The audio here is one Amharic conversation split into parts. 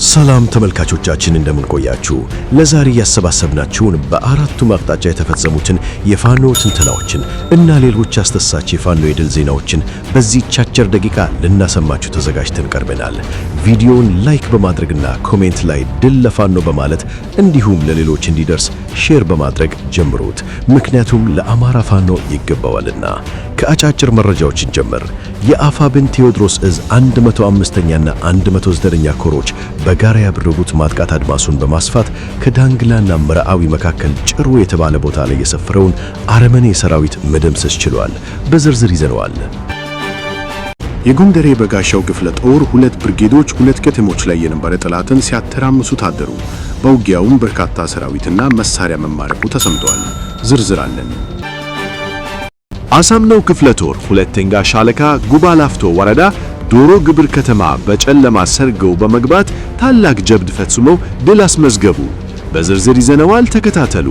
ሰላም ተመልካቾቻችን እንደምን ቆያችሁ? ለዛሬ ያሰባሰብናችሁን በአራቱም አቅጣጫ የተፈጸሙትን የፋኖ ትንተናዎችን እና ሌሎች አስደሳች የፋኖ የድል ዜናዎችን በዚህች አጭር ደቂቃ ልናሰማችሁ ተዘጋጅተን ቀርበናል። ቪዲዮውን ላይክ በማድረግና ኮሜንት ላይ ድል ለፋኖ በማለት እንዲሁም ለሌሎች እንዲደርስ ሼር በማድረግ ጀምሩት። ምክንያቱም ለአማራ ፋኖ ይገባዋልና። ከአጫጭር መረጃዎችን ጀምር። የአፋብን ቴዎድሮስ እዝ 105ኛና 109ኛ ኮሮች በጋራ ያደረጉት ማጥቃት አድማሱን በማስፋት ከዳንግላና መራዊ መካከል ጭሩ የተባለ ቦታ ላይ የሰፈረውን አረመኔ ሰራዊት መደምሰስ ችሏል። በዝርዝር ይዘነዋል። የጎንደሬ በጋሻው ክፍለ ጦር ሁለት ብርጌዶች ሁለት ከተሞች ላይ የነበረ ጠላትን ሲያተራምሱ ታደሩ። በውጊያውም በርካታ ሰራዊትና መሳሪያ መማረኩ ተሰምቷል። ዝርዝር አለን። አሳምነው ክፍለ ጦር ሁለተኛ ሻለቃ ጉባ ላፍቶ ወረዳ ዶሮ ግብር ከተማ በጨለማ ሰርገው በመግባት ታላቅ ጀብድ ፈጽመው ድል አስመዝገቡ። በዝርዝር ይዘነዋል፣ ተከታተሉ።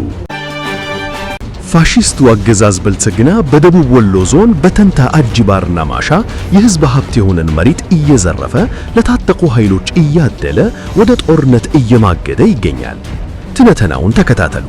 ፋሺስቱ አገዛዝ ብልጽግና በደቡብ ወሎ ዞን በተንታ አጅባርና ማሻ የህዝብ ሀብት የሆነን መሬት እየዘረፈ ለታጠቁ ኃይሎች እያደለ ወደ ጦርነት እየማገደ ይገኛል። ትንተናውን ተከታተሉ።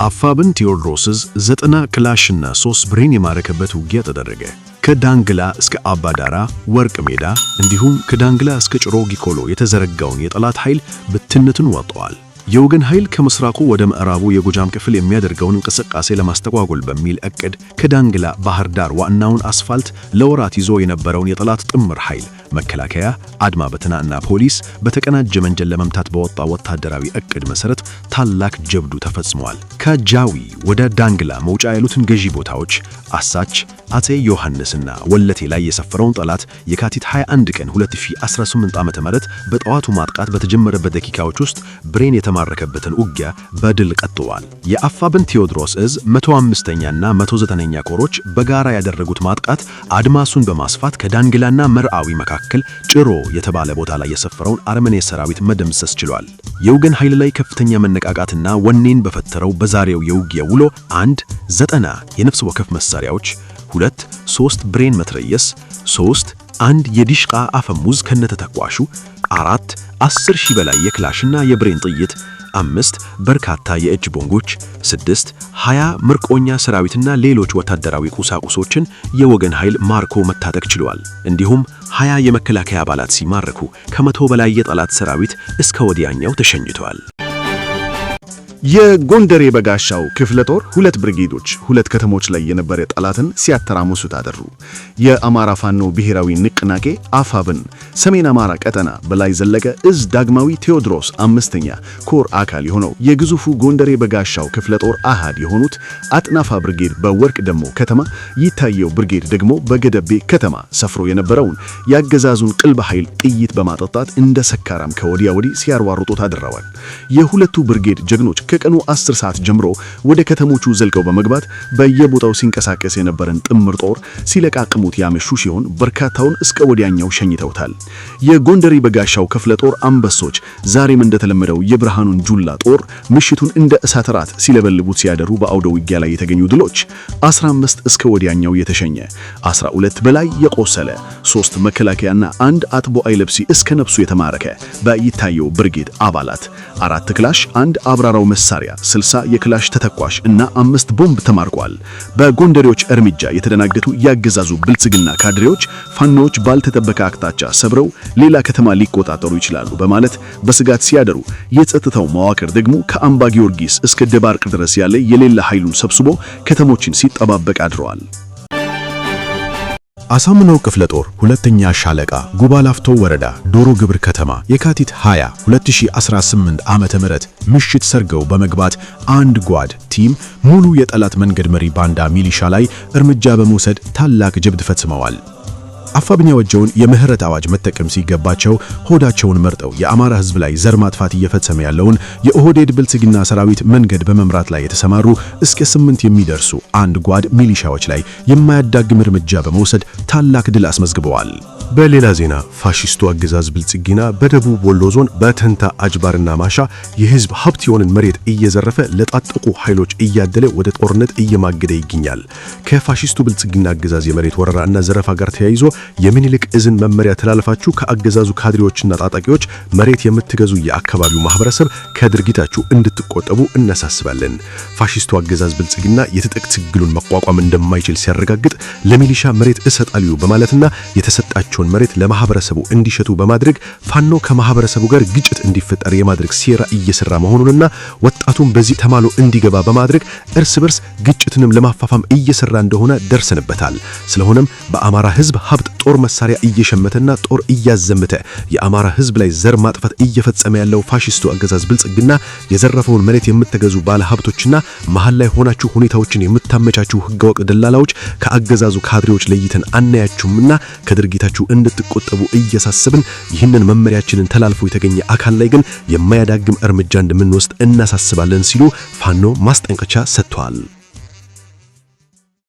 አፋብን ቴዎድሮስ እዝ 90 ክላሽና 3 ብሬን የማረከበት ውጊያ ተደረገ። ከዳንግላ እስከ አባዳራ ወርቅ ሜዳ እንዲሁም ከዳንግላ እስከ ጭሮ ጊኮሎ የተዘረጋውን የጠላት ኃይል ብትንትን ወጥቷል። የወገን ኃይል ከምስራቁ ወደ ምዕራቡ የጎጃም ክፍል የሚያደርገውን እንቅስቃሴ ለማስተጓጎል በሚል እቅድ ከዳንግላ ባህር ዳር ዋናውን አስፋልት ለወራት ይዞ የነበረውን የጠላት ጥምር ኃይል መከላከያ፣ አድማ በተናና ፖሊስ በተቀናጀ መንገድ ለመምታት በወጣው ወታደራዊ እቅድ መሰረት ታላቅ ጀብዱ ተፈጽሟል። ከጃዊ ወደ ዳንግላ መውጫ ያሉትን ገዢ ቦታዎች አሳች፣ አፄ ዮሐንስና ወለቴ ላይ የሰፈረውን ጠላት የካቲት 21 ቀን 2018 ዓ.ም በጠዋቱ ማጥቃት በተጀመረበት ደቂቃዎች ውስጥ ብሬን የተማረከበትን ውጊያ በድል ቀጥሏል። የአፋብን ቴዎድሮስ እዝ 105ኛና 109ኛ ኮሮች በጋራ ያደረጉት ማጥቃት አድማሱን በማስፋት ከዳንግላና መርአዊ መካከል ጭሮ የተባለ ቦታ ላይ የሰፈረውን አረመኔ ሰራዊት መደምሰስ ችሏል። የወገን ኃይል ላይ ከፍተኛ መነቃቃትና ወኔን በፈጠረው በዛሬው የውጊያ ውሎ 1 የነፍስ ወከፍ መሳሪያዎች 2 ብሬን መትረየስ 1 የዲሽቃ አፈሙዝ ከነተተኳሹ 10 ሺህ በላይ የክላሽና የብሬን ጥይት 5 በርካታ የእጅ ቦምቦች 20 ምርኮኛ ሰራዊትና ሌሎች ወታደራዊ ቁሳቁሶችን የወገን ኃይል ማርኮ መታጠቅ ችሏል። እንዲሁም 20 የመከላከያ አባላት ሲማረኩ ከ100 በላይ የጠላት ሰራዊት እስከ ወዲያኛው ተሸኝቷል። የጎንደሬ በጋሻው ክፍለ ጦር ሁለት ብርጌዶች ሁለት ከተሞች ላይ የነበረ ጠላትን ሲያተራምሱ ታደሩ። የአማራ ፋኖ ብሔራዊ ንቅናቄ አፋብን ሰሜን አማራ ቀጠና በላይ ዘለቀ እዝ ዳግማዊ ቴዎድሮስ 5ኛ ኮር አካል የሆነው የግዙፉ ጎንደሬ በጋሻው ክፍለ ጦር አሃድ የሆኑት አጥናፋ ብርጌድ በወርቅ ደሞ ከተማ፣ ይታየው ብርጌድ ደግሞ በገደቤ ከተማ ሰፍሮ የነበረውን ያገዛዙን ቅልብ ኃይል ጥይት በማጠጣት እንደ ሰካራም ከወዲያ ወዲህ ሲያሯሩጡ ታደረዋል። የሁለቱ ብርጌድ ጀግኖች ከቀኑ 10 ሰዓት ጀምሮ ወደ ከተሞቹ ዘልቀው በመግባት በየቦታው ሲንቀሳቀስ የነበረን ጥምር ጦር ሲለቃቅሙት ያመሹ ሲሆን በርካታውን እስከ ወዲያኛው ሸኝተውታል። የጎንደሬ በጋሻው ክፍለ ጦር አንበሶች ዛሬም እንደተለመደው የብርሃኑን ጁላ ጦር ምሽቱን እንደ እሳት ራት ሲለበልቡት ሲያደሩ በአውደ ውጊያ ላይ የተገኙ ድሎች 15 እስከ ወዲያኛው የተሸኘ 12 በላይ የቆሰለ 3 መከላከያና 1 አጥቦ አይለብሲ እስከ ነፍሱ የተማረከ በይታየው ብርጌድ አባላት 4 ክላሽ 1 አብራራው መሳሪያ 60 የክላሽ ተተኳሽ እና 5 ቦምብ ተማርቋል። በጎንደሬዎች እርምጃ የተደናገጡ ያገዛዙ ብልጽግና ካድሬዎች ፋኖዎች ባልተጠበቀ አቅጣጫ ሰብረው ሌላ ከተማ ሊቆጣጠሩ ይችላሉ በማለት በስጋት ሲያደሩ፣ የጸጥታው መዋቅር ደግሞ ከአምባ ጊዮርጊስ እስከ ደባርቅ ድረስ ያለ የሌላ ኃይሉን ሰብስቦ ከተሞችን ሲጠባበቅ አድረዋል። አሳምነው ክፍለ ጦር ሁለተኛ ሻለቃ ጉባ ላፍቶ ወረዳ ዶሮ ግብር ከተማ የካቲት 20 2018 ዓመተ ምህረት ምሽት ሰርገው በመግባት አንድ ጓድ ቲም ሙሉ የጠላት መንገድ መሪ ባንዳ ሚሊሻ ላይ እርምጃ በመውሰድ ታላቅ ጀብድ ፈጽመዋል። አፋብኛ ወጀውን የምህረት አዋጅ መጠቀም ሲገባቸው ሆዳቸውን መርጠው የአማራ ህዝብ ላይ ዘር ማጥፋት እየፈጸመ ያለውን የኦህዴድ ብልጽግና ሰራዊት መንገድ በመምራት ላይ የተሰማሩ እስከ 8 የሚደርሱ አንድ ጓድ ሚሊሻዎች ላይ የማያዳግም እርምጃ በመውሰድ ታላቅ ድል አስመዝግበዋል። በሌላ ዜና ፋሺስቱ አገዛዝ ብልጽግና በደቡብ ወሎ ዞን በተንታ አጅባርና ማሻ የህዝብ ሀብት የሆነን መሬት እየዘረፈ ለጣጠቁ ኃይሎች እያደለ ወደ ጦርነት እየማገደ ይገኛል። ከፋሺስቱ ብልጽግና አገዛዝ የመሬት ወረራና ዘረፋ ጋር ተያይዞ የሚኒልክ እዝን መመሪያ ተላልፋችሁ ከአገዛዙ ካድሬዎችና ታጣቂዎች መሬት የምትገዙ የአካባቢው ማህበረሰብ ከድርጊታችሁ እንድትቆጠቡ እናሳስባለን። ፋሺስቱ አገዛዝ ብልጽግና የትጥቅ ትግሉን መቋቋም እንደማይችል ሲያረጋግጥ ለሚሊሻ መሬት እሰጣለሁ በማለትና የተሰጣቸው መሬት ለማህበረሰቡ እንዲሸጡ በማድረግ ፋኖ ከማህበረሰቡ ጋር ግጭት እንዲፈጠር የማድረግ ሴራ እየሰራ መሆኑንና ወጣቱን በዚህ ተማሎ እንዲገባ በማድረግ እርስ በርስ ግጭትንም ለማፋፋም እየሰራ እንደሆነ ደርሰንበታል። ስለሆነም በአማራ ህዝብ ሀብት ጦር መሳሪያ እየሸመተና ጦር እያዘመተ የአማራ ህዝብ ላይ ዘር ማጥፋት እየፈጸመ ያለው ፋሺስቱ አገዛዝ ብልጽግና የዘረፈውን መሬት የምትገዙ ባለ ሀብቶችና መሃል ላይ ሆናችሁ ሁኔታዎችን የምታመቻቹ ህገወጥ ደላላዎች ከአገዛዙ ካድሬዎች ለይተን አናያችሁምና ከድርጊታችሁ እንድትቆጠቡ እያሳሰብን ይህንን መመሪያችንን ተላልፎ የተገኘ አካል ላይ ግን የማያዳግም እርምጃ እንደምንወስድ እናሳስባለን ሲሉ ፋኖ ማስጠንቀቂያ ሰጥተዋል።